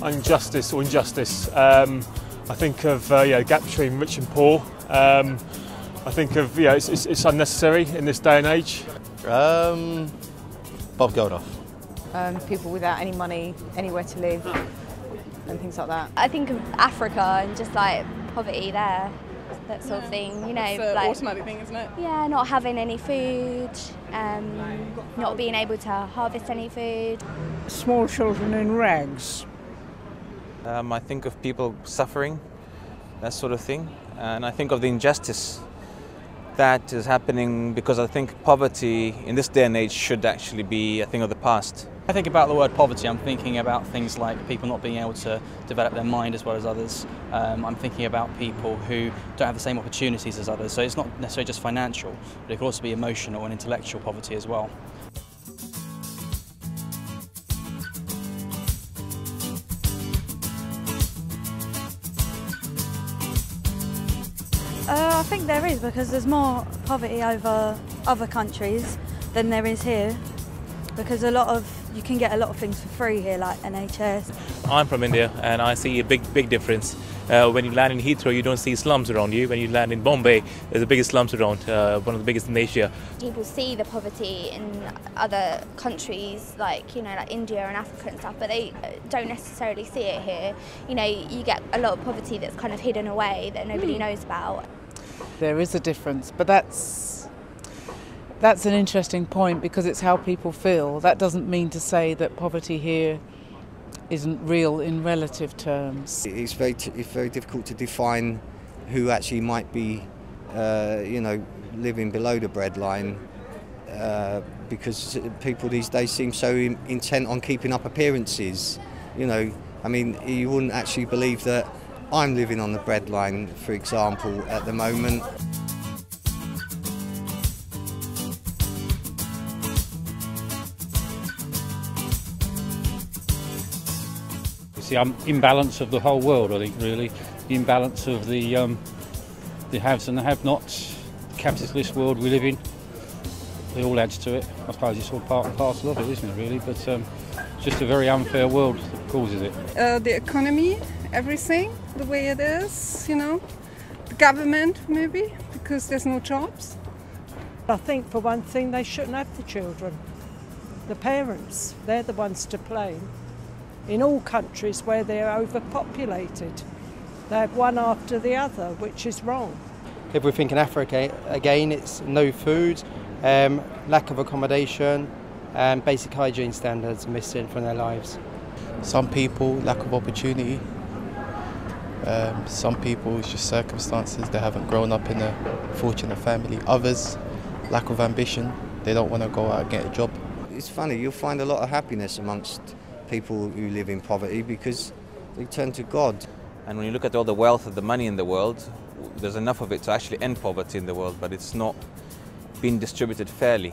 injustice. I think of the gap between rich and poor. I think of it's unnecessary in this day and age. Bob Geldof. People without any money, anywhere to live, and things like that. I think of Africa and just like poverty there, that sort of thing. You know, it's an like automatic thing, isn't it? Yeah, not having any food, not being able to harvest any food. Small children in rags. I think of people suffering, that sort of thing, and I think of the injustice that is happening, because I think poverty in this day and age should actually be a thing of the past. I think about the word poverty, I'm thinking about things like people not being able to develop their mind as well as others. I'm thinking about people who don't have the same opportunities as others, so it's not necessarily just financial, but it could also be emotional and intellectual poverty as well. I think there is, because there's more poverty over other countries than there is here, because you can get a lot of things for free here, like NHS. I'm from India and I see a big difference. When you land in Heathrow, you don't see slums around you. When you land in Bombay, there's the biggest slums around, one of the biggest in Asia. People see the poverty in other countries, like like India and Africa and stuff, but they don't necessarily see it here. You get a lot of poverty that's kind of hidden away that nobody knows about. There is a difference, but that's an interesting point, because it's how people feel. That doesn't mean to say that poverty here isn't real in relative terms. It's very difficult to define who actually might be, living below the breadline, because people these days seem so intent on keeping up appearances. I mean, you wouldn't actually believe that I'm living on the breadline, for example, at the moment. The imbalance of the whole world, I think, really. The imbalance of the haves and the have-nots, the capitalist world we live in. It all adds to it. I suppose it's all part and parcel of it, isn't it, really? But it's just a very unfair world that causes it. The economy, everything, the way it is, the government maybe, because there's no jobs. I think, for one thing, they shouldn't have the children. The parents, they're the ones to blame. In all countries where they're overpopulated, they have one after the other, which is wrong. If we think in Africa, again, it's no food, lack of accommodation, and basic hygiene standards missing from their lives. Some people, lack of opportunity. Some people, it's just circumstances. They haven't grown up in a fortunate family. Others, lack of ambition. They don't want to go out and get a job. It's funny, you'll find a lot of happiness amongst people who live in poverty, because they turn to God. And when you look at all the wealth and the money in the world, there's enough of it to actually end poverty in the world, but it's not being distributed fairly.